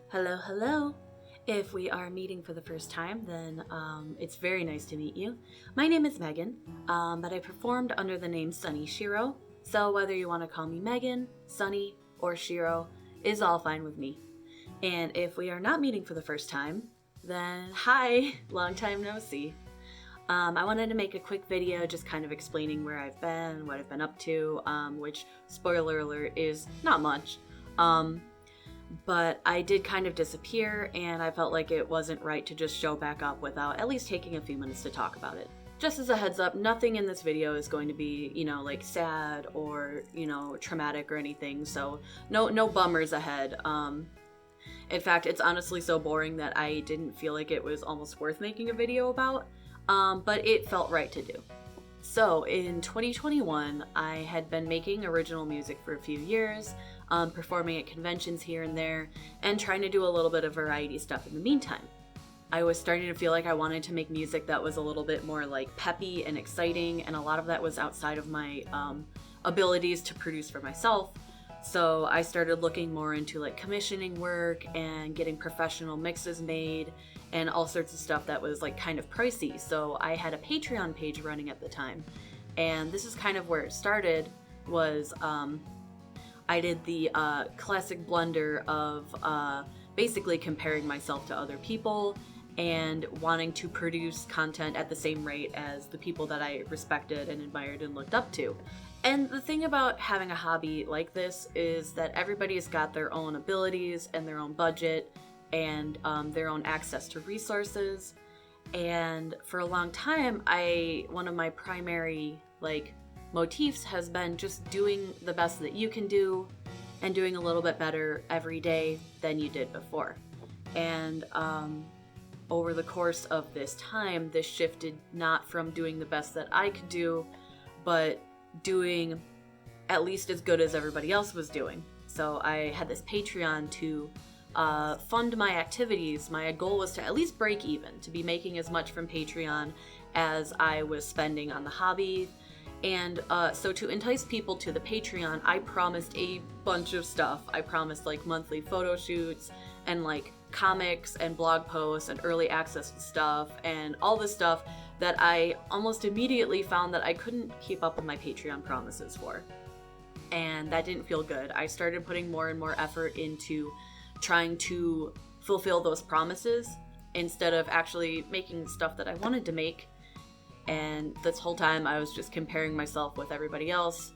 Hello, hello. If we are meeting for the first time, then it's very nice to meet you. My name is Megan, but I performed under the name Sunny Shiro, so whether you want to call me Megan, Sunny, or Shiro is all fine with me. And if we are not meeting for the first time, then hi, long time no see. I wanted to make a quick video just kind of explaining where I've been, what I've been up to, which, spoiler alert, is not much. But I did kind of disappear, and I felt like it wasn't right to just show back up without at least taking a few minutes to talk about it. Just as a heads up, nothing in this video is going to be, like sad or, traumatic or anything, so no bummers ahead. In fact, it's honestly so boring that I didn't feel like it was almost worth making a video about, but it felt right to do. So in 2021, I had been making original music for a few years, performing at conventions here and there, and trying to do a little bit of variety stuff in the meantime. I was starting to feel like I wanted to make music that was a little bit more like peppy and exciting, and a lot of that was outside of my abilities to produce for myself. So I started looking more into like commissioning work and getting professional mixes made and all sorts of stuff that was like kind of pricey. So I had a Patreon page running at the time, and this is kind of where it started. Was I did the classic blunder of basically comparing myself to other people and wanting to produce content at the same rate as the people that I respected and admired and looked up to. And the thing about having a hobby like this is that everybody's got their own abilities and their own budget and their own access to resources. And for a long time, one of my primary motifs has been just doing the best that you can do and doing a little bit better every day than you did before. And over the course of this time, this shifted not from doing the best that I could do, but doing at least as good as everybody else was doing. So I had this Patreon to fund my activities. My goal was to at least break even, to be making as much from Patreon as I was spending on the hobby. And so to entice people to the Patreon, I promised a bunch of stuff. I promised monthly photo shoots and comics and blog posts and early access to stuff and all this stuff that I almost immediately found that I couldn't keep up with my Patreon promises for. And that didn't feel good. I started putting more and more effort into trying to fulfill those promises instead of actually making stuff that I wanted to make. And this whole time I was just comparing myself with everybody else,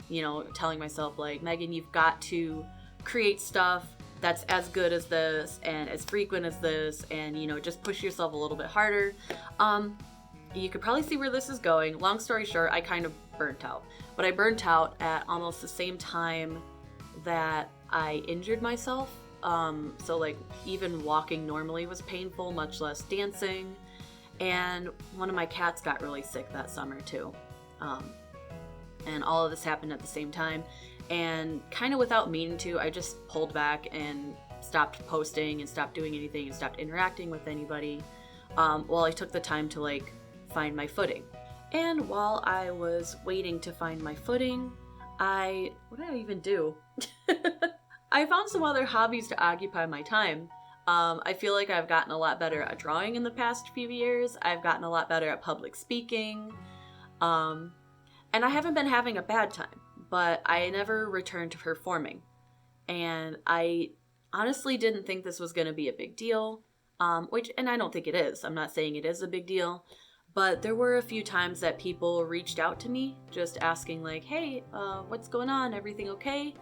telling myself Megan, you've got to create stuff that's as good as this and as frequent as this, and just push yourself a little bit harder. You could probably see where this is going. Long story short, I kind of burnt out. But I burnt out at almost the same time that I injured myself. So even walking normally was painful, much less dancing. And one of my cats got really sick that summer too. And all of this happened at the same time. And kind of without meaning to, I just pulled back and stopped posting and stopped doing anything and stopped interacting with anybody while I took the time to find my footing. And while I was waiting to find my footing, what did I even do? I found some other hobbies to occupy my time. I feel like I've gotten a lot better at drawing in the past few years. I've gotten a lot better at public speaking. And I haven't been having a bad time, but I never returned to performing. And I honestly didn't think this was going to be a big deal, and I don't think it is. I'm not saying it is a big deal, but there were a few times that people reached out to me just asking hey, what's going on? Everything okay?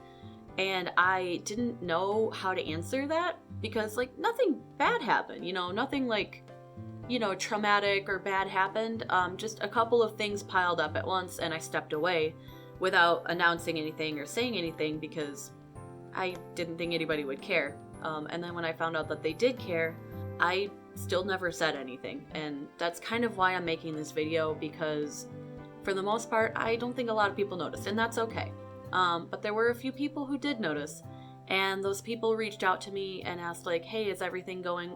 And I didn't know how to answer that because nothing bad happened, nothing traumatic or bad happened. Just a couple of things piled up at once, and I stepped away without announcing anything or saying anything because I didn't think anybody would care. And then when I found out that they did care, I still never said anything. And that's kind of why I'm making this video, because for the most part, I don't think a lot of people noticed, and that's okay. But there were a few people who did notice, and those people reached out to me and asked hey, is everything going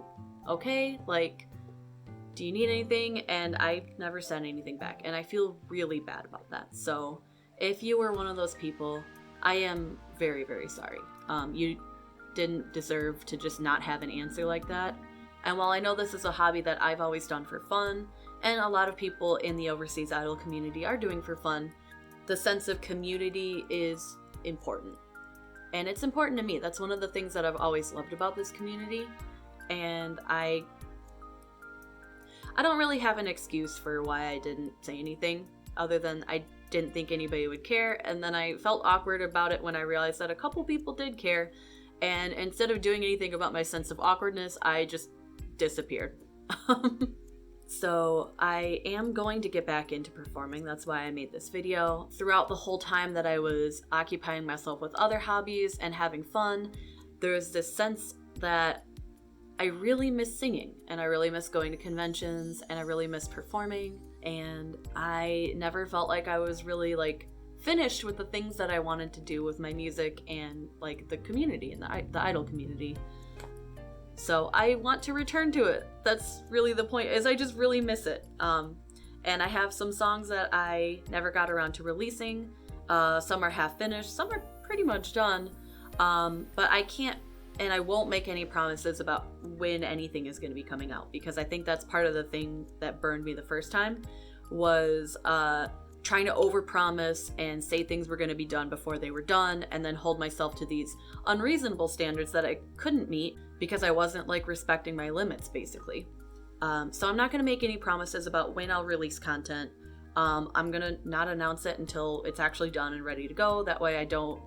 okay? Do you need anything? And I never said anything back, and I feel really bad about that. So if you were one of those people, I am very, very sorry. You didn't deserve to just not have an answer like that. And while I know this is a hobby that I've always done for fun, and a lot of people in the overseas idol community are doing for fun, the sense of community is important. And it's important to me. That's one of the things that I've always loved about this community. And I don't really have an excuse for why I didn't say anything, other than I didn't think anybody would care. And then I felt awkward about it when I realized that a couple people did care. And instead of doing anything about my sense of awkwardness, I just disappeared. So I am going to get back into performing. That's why I made this video. Throughout the whole time that I was occupying myself with other hobbies and having fun, there was this sense that I really miss singing, and I really miss going to conventions, and I really miss performing, and I never felt like I was really like finished with the things that I wanted to do with my music and like the community and the idol community. So I want to return to it. That's really the point, is I just really miss it. And I have some songs that I never got around to releasing. Some are half finished, some are pretty much done. But I can't and I won't make any promises about when anything is going to be coming out, because I think that's part of the thing that burned me the first time, was trying to overpromise and say things were going to be done before they were done, and then hold myself to these unreasonable standards that I couldn't meet because I wasn't like respecting my limits, basically. So I'm not going to make any promises about when I'll release content. I'm going to not announce it until it's actually done and ready to go. That way I don't,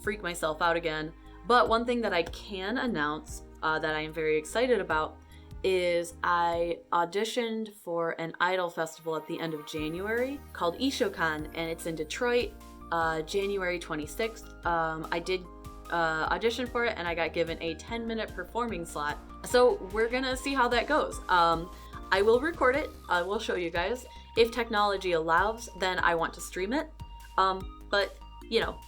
freak myself out again. But one thing that I can announce that I am very excited about is I auditioned for an idol festival at the end of January called Ishokan, and it's in Detroit, January 26th. I did audition for it, and I got given a 10-minute performing slot. So we're gonna see how that goes. I will record it. I will show you guys. If technology allows, then I want to stream it. But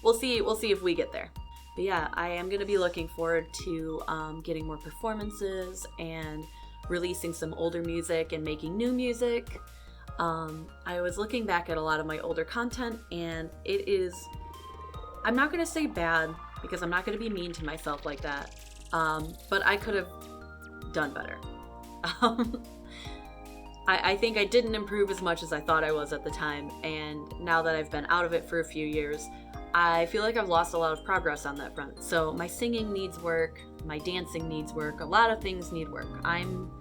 we'll see if we get there. But yeah, I am going to be looking forward to getting more performances and releasing some older music and making new music. I was looking back at a lot of my older content, and it is, I'm not going to say bad, because I'm not going to be mean to myself like that, but I could have done better. I think I didn't improve as much as I thought I was at the time, and now that I've been out of it for a few years, I feel like I've lost a lot of progress on that front. So my singing needs work, my dancing needs work, a lot of things need work. I'm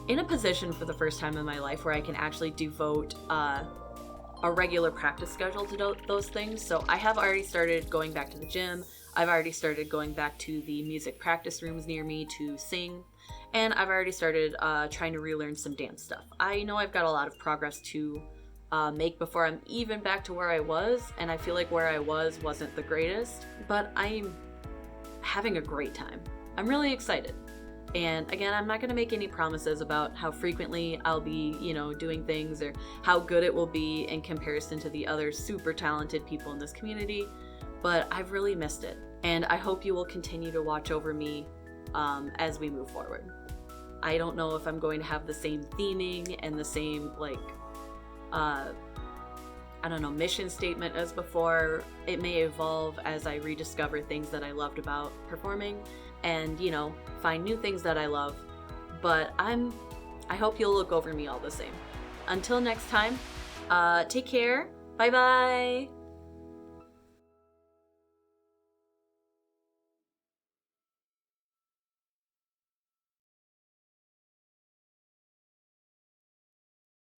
in a position for the first time in my life where I can actually devote a regular practice schedule to those things. So I have already started going back to the gym. I've already started going back to the music practice rooms near me to sing. And I've already started trying to relearn some dance stuff. I know I've got a lot of progress to make before I'm even back to where I was, and I feel like where I wasn't the greatest, but I'm having a great time. I'm really excited. And again, I'm not going to make any promises about how frequently I'll be, doing things, or how good it will be in comparison to the other super talented people in this community, but I've really missed it. And I hope you will continue to watch over me as we move forward. I don't know if I'm going to have the same theming and the same, mission statement as before. It may evolve as I rediscover things that I loved about performing and, find new things that I love. But I hope you'll look over me all the same. Until next time, take care. Bye-bye.